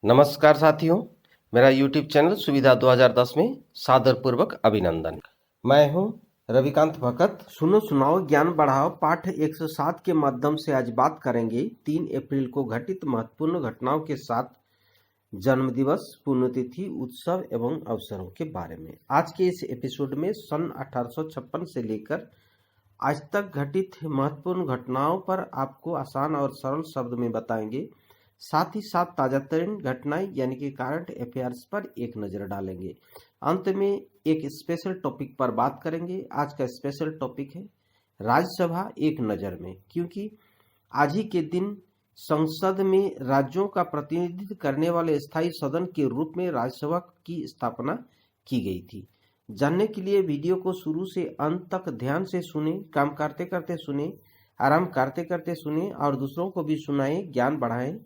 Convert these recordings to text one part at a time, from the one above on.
नमस्कार साथियों, मेरा YouTube चैनल सुविधा 2010 में सादरपूर्वक अभिनंदन। मैं हूं रविकांत भगत। सुनो सुनाओ ज्ञान बढ़ाओ पाठ 107 के माध्यम से आज बात करेंगे 3 अप्रैल को घटित महत्वपूर्ण घटनाओं के साथ जन्मदिवस, पुण्यतिथि, उत्सव एवं अवसरों के बारे में। आज के इस एपिसोड में सन 1856 से लेकर आज तक घटित महत्वपूर्ण घटनाओं पर आपको आसान और सरल शब्द में बताएंगे। साथ ही साथ ताजा तरीन घटनाएं यानी कि करंट अफेयर्स पर एक नजर डालेंगे। अंत में एक स्पेशल टॉपिक पर बात करेंगे। आज का स्पेशल टॉपिक है राज्यसभा एक नजर में, क्योंकि आज ही के दिन संसद में राज्यों का प्रतिनिधित्व करने वाले स्थायी सदन के रूप में राज्यसभा की स्थापना की गई थी। जानने के लिए वीडियो को शुरू से अंत तक ध्यान से सुने, काम करते करते सुने, आराम करते करते सुने और दूसरों को भी सुनाएं, ज्ञान बढ़ाएं।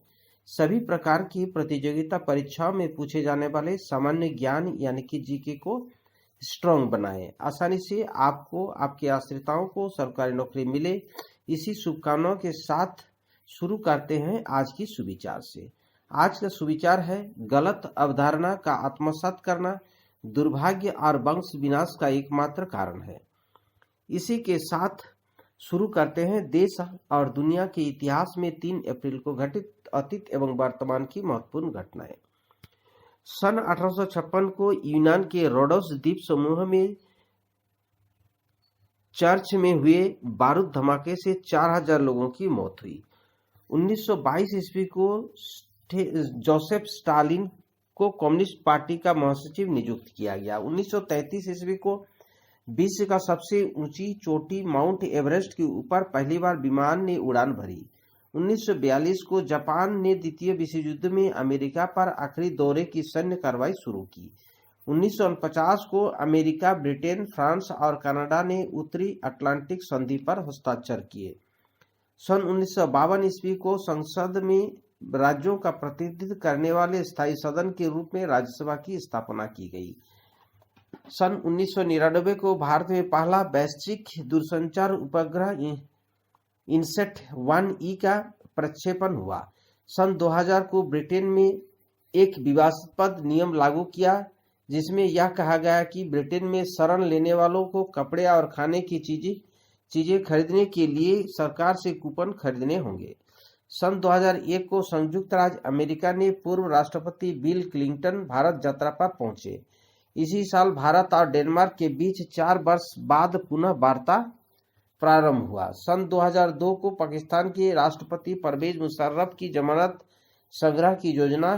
सभी प्रकार की प्रतियोगिता परीक्षाओं में पूछे जाने वाले सामान्य ज्ञान यानी कि जीके को स्ट्रॉन्ग बनाएं। आसानी से आपको, आपके आश्रिताओं को सरकारी नौकरी मिले, इसी शुभकामनाओं के साथ शुरू करते हैं आज की सुविचार से। आज का सुविचार है गलत अवधारणा का आत्मसात करना दुर्भाग्य और वंश विनाश का एकमात्र कारण है। इसी के साथ शुरू करते हैं देश और दुनिया के इतिहास में 3 अप्रैल को घटित अतीत एवं वर्तमान की महत्वपूर्ण घटनाएं। सन 1856 को यूनान के रोडोस द्वीप समूह में चर्च में हुए बारूद धमाके से 4000 लोगों की मौत हुई। 1922 ईस्वी को जोसेफ स्टालिन को कम्युनिस्ट पार्टी का महासचिव नियुक्त किया गया। 1933 ईस्वी को विश्व का सबसे ऊंची चोटी माउंट एवरेस्ट के ऊपर पहली बार विमान ने उड़ान भरी। 1942 को जापान ने द्वितीय विश्व युद्ध में अमेरिका पर आखिरी दौरे की सैन्य कार्रवाई शुरू की। 1949 को अमेरिका, ब्रिटेन, फ्रांस और कनाडा ने उत्तरी अटलांटिक संधि पर हस्ताक्षर किए। सन 1952 ईस्वी को संसद में राज्यों का प्रतिनिधित्व करने वाले स्थायी सदन के रूप में राज्यसभा की स्थापना की गई। सन 1999 को भारत में पहला वैश्विक दूरसंचार उपग्रह इनसेट 1E का प्रक्षेपण हुआ। सन 2000 को ब्रिटेन में एक विवादास्पद नियम लागू किया, जिसमें यह कहा गया कि ब्रिटेन में शरण लेने वालों को कपड़े और खाने की चीजें खरीदने के लिए सरकार से कूपन खरीदने होंगे। सन 2001 को संयुक्त राज्य अमेरिका ने पूर्व राष्ट्रपति बिल क्लिंटन भारत यात्रा पर पहुंचे। इसी साल भारत और डेनमार्क के बीच 4 वर्ष बाद पुनः वार्ता प्रारंभ हुआ। सन 2002 को पाकिस्तान के राष्ट्रपति परवेज मुशर्रफ की जमानत संग्रह की योजना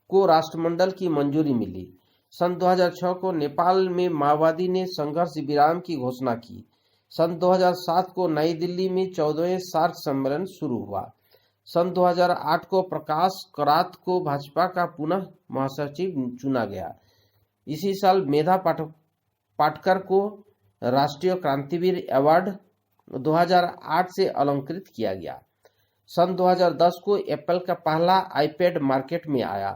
को राष्ट्रमंडल की मंजूरी मिली। सन 2006 को नेपाल में माओवादी ने संघर्ष विराम की घोषणा की। सन 2007 को नई दिल्ली में 14वें सार्क सम्मेलन शुरू हुआ। सन 2008 को प्रकाश करात को भाजपा का पुनः महासचिव चुना गया। इसी साल मेधा पाटकर को राष्ट्रीय क्रांतिवीर अवार्ड 2008 से अलंकृत किया गया। सन 2010 को एप्पल का पहला आईपैड मार्केट में आया।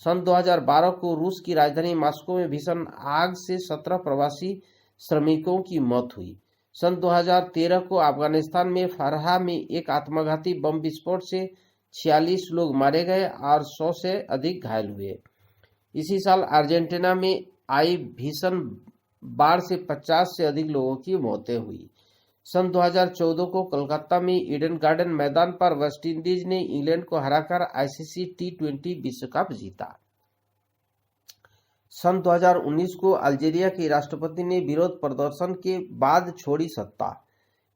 सन 2012 को रूस की राजधानी मॉस्को में भीषण आग से 17 प्रवासी श्रमिकों की मौत हुई। सन 2013 को अफगानिस्तान में फरहा में एक आत्मघाती बम विस्फोट से 46 लोग मारे गए और 100 से अधिक घायल हुए। इसी साल अर्जेंटीना में आई भीषण बाढ़ से 50 से अधिक लोगों की मौतें हुई। सन 2014 को कोलकाता में ईडन गार्डन मैदान पर वेस्टइंडीज ने इंग्लैंड को हराकर आईसीसी T20 विश्व कप जीता। सन 2019 को अल्जीरिया के राष्ट्रपति ने विरोध प्रदर्शन के बाद छोड़ी सत्ता।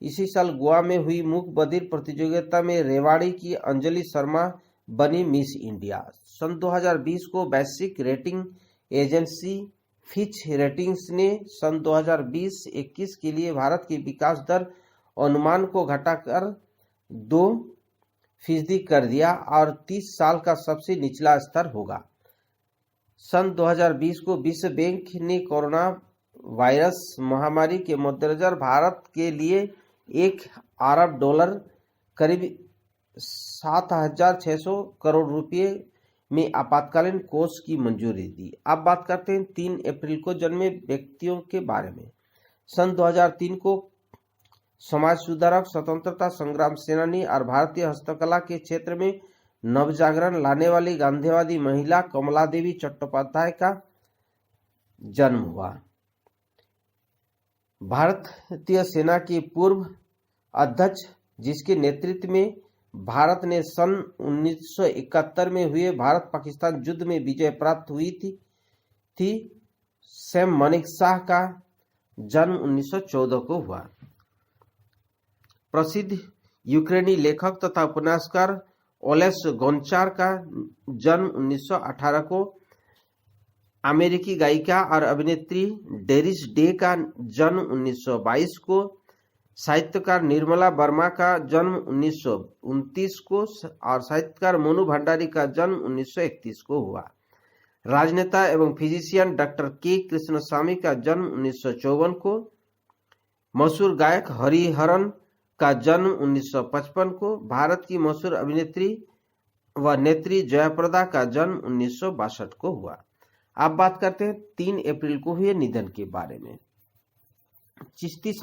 इसी साल गोवा में हुई मूक बधिर प्रतियोगिता में रेवाड़ी की अंजलि शर्मा बनी मिस इंडिया। सन 2020 को वैश्विक रेटिंग एजेंसी फिच रेटिंग्स ने सन 2020-21 के लिए भारत की विकास दर अनुमान को घटाकर 2% कर दिया और 30 साल का सबसे निचला स्तर होगा। सन 2020 को विश्व बैंक ने कोरोना वायरस महामारी के मद्देनजर भारत के लिए $1 अरब करीब 7,600 करोड़ रुपए में आपातकालीन कोष की मंजूरी दी। अब बात करते हैं 3 अप्रैल को जन्मे व्यक्तियों के बारे में। सन 2003 को समाज सुधारक, स्वतंत्रता संग्राम सेनानी और भारतीय हस्तकला के क्षेत्र में नवजागरण लाने वाली गांधीवादी महिला कमला देवी चट्टोपाध्याय का जन्म हुआ। भारतीय सेना के पूर्व अध्यक्ष जिसके नेतृत्व में भारत ने सन 1971 में हुए भारत पाकिस्तान युद्ध में विजय प्राप्त हुई थी सैम मानेकशॉ का जन्म 1914 को हुआ। प्रसिद्ध यूक्रेनी लेखक तथा उपन्यासकार ओलेस गोंचार का जन्म 1918 को, अमेरिकी गायिका और अभिनेत्री डेरिस डे का जन्म 1922 को, साहित्यकार निर्मला वर्मा का जन्म 1929 को और साहित्यकार मोनू भंडारी का जन्म 1931 को हुआ। राजनेता एवं फिजिशियन डॉक्टर के कृष्णस्वामी का जन्म 1954 को, मशहूर गायक हरिहरन का जन्म 1955 को, भारत की मशहूर अभिनेत्री व नेत्री जयाप्रदा का जन्म 1962 को हुआ। अब बात करते हैं 3 अप्रैल को हुए निधन के बारे में। चिश्ती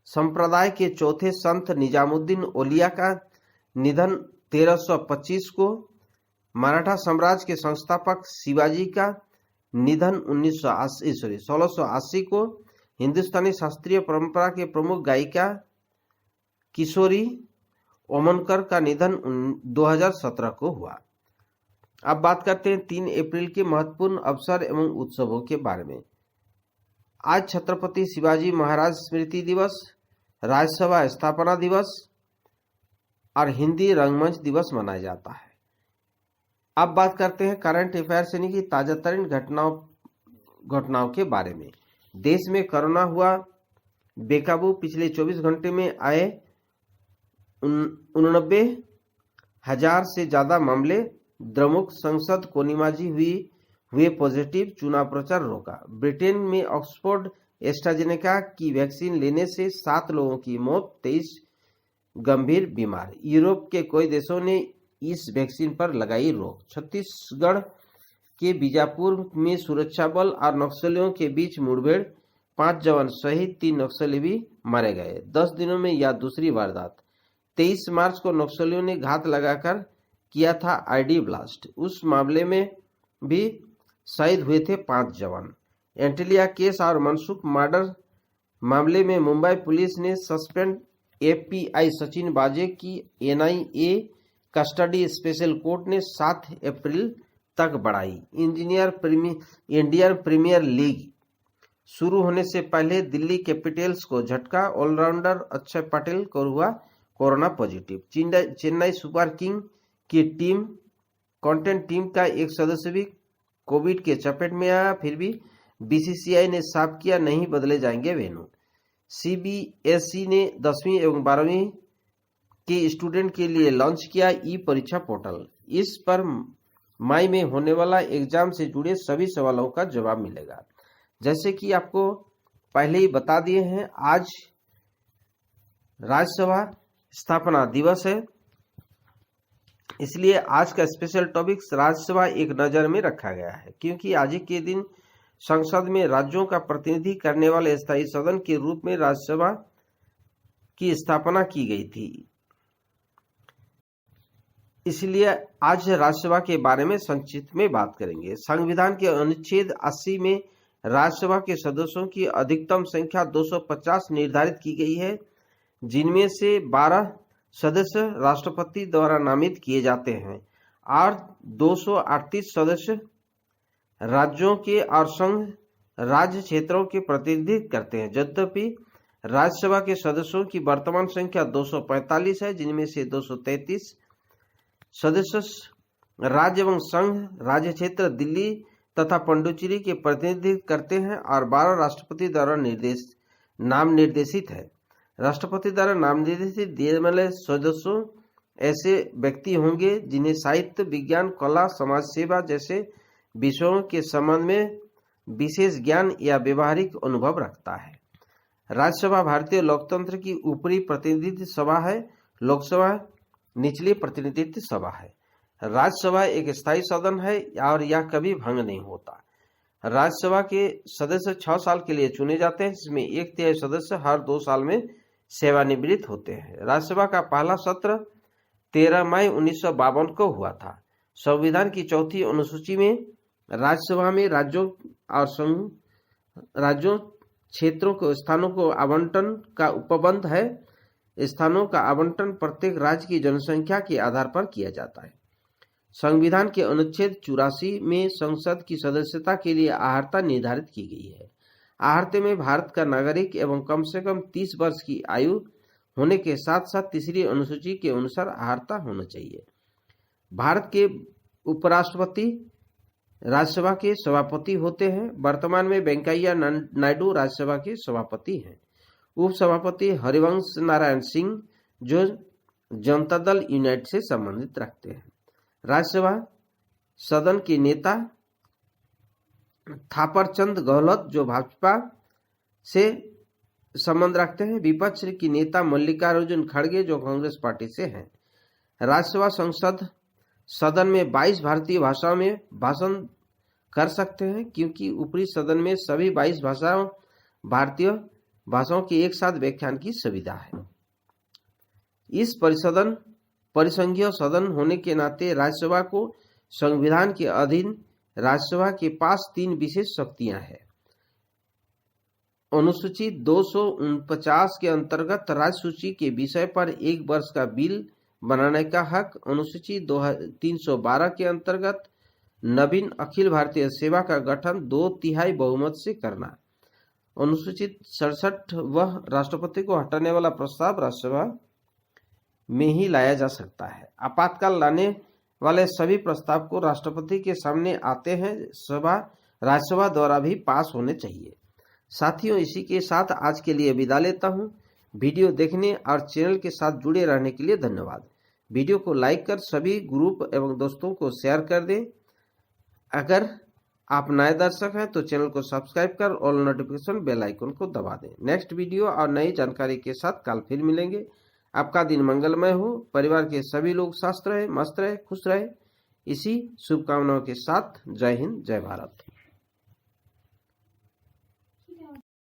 संप्रदाय के चौथे संत निजामुद्दीन औलिया का निधन 1325 को, मराठा साम्राज्य के संस्थापक शिवाजी का निधन 1680 को, हिंदुस्तानी शास्त्रीय परंपरा के प्रमुख गायिका किशोरी ओमनकर का निधन 2017 को हुआ। अब बात करते हैं 3 अप्रैल के महत्वपूर्ण अवसर एवं उत्सवों के बारे में। आज छत्रपति शिवाजी महाराज स्मृति दिवस, राज्यसभा स्थापना दिवस और हिंदी रंगमंच दिवस मनाया जाता है। अब बात करते हैं करंट अफेयर्स यानी कि ताजा तरीन घटनाओं के बारे में। देश में कोरोना हुआ बेकाबू, पिछले 24 घंटे में आए 89,000 से ज्यादा मामले। द्रमुक संसद कोनिमाजी हुए पॉजिटिव, चुनाव प्रचार रोका। ब्रिटेन में ऑक्सफोर्ड एस्ट्राजेनेका की वैक्सीन लेने से 7 लोगों की मौत, 23 गंभीर बीमार। यूरोप के कई देशों ने इस वैक्सीन पर लगाई रोक। छत्तीसगढ़ के बीजापुर में सुरक्षा बल और नक्सलियों के बीच मुठभेड़, 5 जवान शहीद, 3 नक्सली भी मारे गए। 10 दिनों में यह दूसरी वारदात। 23 मार्च को नक्सलियों ने घात लगाकर किया था आईडी ब्लास्ट। उस मामले में भी शहीद हुए थे 5 जवान। एंटिलिया केस और मनसुख मर्डर मामले में मुंबई पुलिस ने सस्पेंड एपीआई सचिन वाजे की एनआईए कस्टडी स्पेशल कोर्ट ने 7 अप्रैल तक बढ़ाई। इंडियन प्रीमियर लीग शुरू होने से पहले दिल्ली कैपिटल्स को झटका, ऑलराउंडर अक्षय पटेल को हुआ corona positive. Chennai super king की टीम कंटेंट टीम का एक सदस्य भी कोविड के चपेट में आया, फिर भी बीसीसीआई ने साफ किया नहीं बदले जाएंगे वेन्यू। सीबीएसई ने 10वीं एवं 12वीं के स्टूडेंट के लिए लॉन्च किया ई परीक्षा पोर्टल। इस पर मई में होने वाला एग्जाम से जुड़े सभी सवालों का जवाब मिलेगा। जैसे कि आपको पहले ही बता दिए हैं, आज राज्यसभा स्थापना दिवस है, इसलिए आज का स्पेशल टॉपिक राज्यसभा एक नजर में रखा गया है, क्योंकि आज के दिन संसद में राज्यों का प्रतिनिधि करने वाले स्थायी सदन के रूप में राज्यसभा की स्थापना की गई थी। इसलिए आज राज्यसभा के बारे में संक्षिप्त में बात करेंगे। संविधान के अनुच्छेद 80 में राज्यसभा के सदस्यों की अधिकतम संख्या 250 निर्धारित की गई है, जिनमें से 12 सदस्य राष्ट्रपति द्वारा नामित किए जाते हैं और 238 सदस्य राज्यों के और संघ राज्य क्षेत्रों के प्रतिनिधित्व करते हैं। यद्यपि राज्यसभा के सदस्यों की वर्तमान संख्या 245 है, जिनमें से 233 सदस्य राज्य एवं संघ राज्य क्षेत्र दिल्ली तथा पुडुचेरी के प्रतिनिधित्व करते हैं और 12 राष्ट्रपति द्वारा नाम निर्देशित है। राष्ट्रपति द्वारा नाम निर्देशित दिए वाले सदस्यों ऐसे व्यक्ति होंगे जिन्हें साहित्य, विज्ञान, कला, समाज सेवा जैसे विषयों के संबंध में विशेष ज्ञान या व्यवहारिक अनुभव रखता है। राज्यसभा भारतीय लोकतंत्र की ऊपरी प्रतिनिधित्व सभा है, लोकसभा निचली प्रतिनिधित्व सभा है। राज्यसभा एक स्थायी सदन है और यह कभी भंग नहीं होता। राज्यसभा के सदस्य 6 साल के लिए चुने जाते हैं, जिसमें 1/3 सदस्य हर 2 साल में सेवानिवृत्त होते हैं। राज्यसभा का पहला सत्र 13 मई 1952 को हुआ था। संविधान की चौथी अनुसूची में राज्यसभा में राज्यों क्षेत्रों को स्थानों को आवंटन का उपबंध है। स्थानों का आवंटन प्रत्येक राज्य की जनसंख्या के आधार पर किया जाता है। संविधान के अनुच्छेद 84 में संसद की सदस्यता के लिए अर्हता निर्धारित की गई है। अर्हता में भारत का नागरिक एवं कम से कम 30 वर्ष की आयु होने के साथ साथ तीसरी अनुसूची के अनुसार अर्हता होना चाहिए। भारत के उपराष्ट्रपति राज्यसभा के सभापति होते हैं। वर्तमान में वेंकैया नायडू राज्यसभा के सभापति हैं। उपसभापति हरिवंश नारायण सिंह जो जनता दल यूनाइटेड से संबंधित रखते हैं। राज्यसभा सदन के नेता थापरचंद गहलोत जो भाजपा से संबंध रखते हैं। विपक्ष की नेता मल्लिकार्जुन खड़गे जो कांग्रेस पार्टी से हैं। राज्यसभा संसद सदन में 22 भारतीय भाषाओं में भाषण कर सकते हैं, क्योंकि ऊपरी सदन में सभी 22 भारतीय भाषाओं की एक साथ व्याख्यान की सुविधा है। इस परिसंघीय सदन होने के नाते राज्यसभा को संविधान के अधीन राज्यसभा के पास 3 विशेष शक्तियां हैं। अनुसूची 249 के अंतर्गत राज्य सूची के विषय पर 1 वर्ष का बिल बनाने का हक। अनुसूची 312 के अंतर्गत नवीन अखिल भारतीय सेवा का गठन 2/3 बहुमत से करना। अनुसूचित 67 वह राष्ट्रपति को हटाने वाला प्रस्ताव राज्यसभा में ही लाया जा सकता है। आपातकाल लाने वाले सभी प्रस्ताव को राष्ट्रपति के सामने आते हैं राज्यसभा द्वारा भी पास होने चाहिए। साथियों, इसी के साथ आज के लिए विदा लेता हूं। वीडियो देखने और चैनल के साथ जुड़े रहने के लिए धन्यवाद। वीडियो को लाइक कर सभी ग्रुप एवं दोस्तों को शेयर कर दें। अगर आप नए दर्शक हैं तो चैनल को सब्सक्राइब कर ऑल नोटिफिकेशन बेल आइकन को दबा दें। नेक्स्ट वीडियो और नई जानकारी के साथ कल फिर मिलेंगे। आपका दिन मंगलमय हो। परिवार के सभी लोग स्वस्थ रहे, मस्त रहे, खुश रहे। इसी शुभकामनाओं के साथ जय हिंद, जय भारत।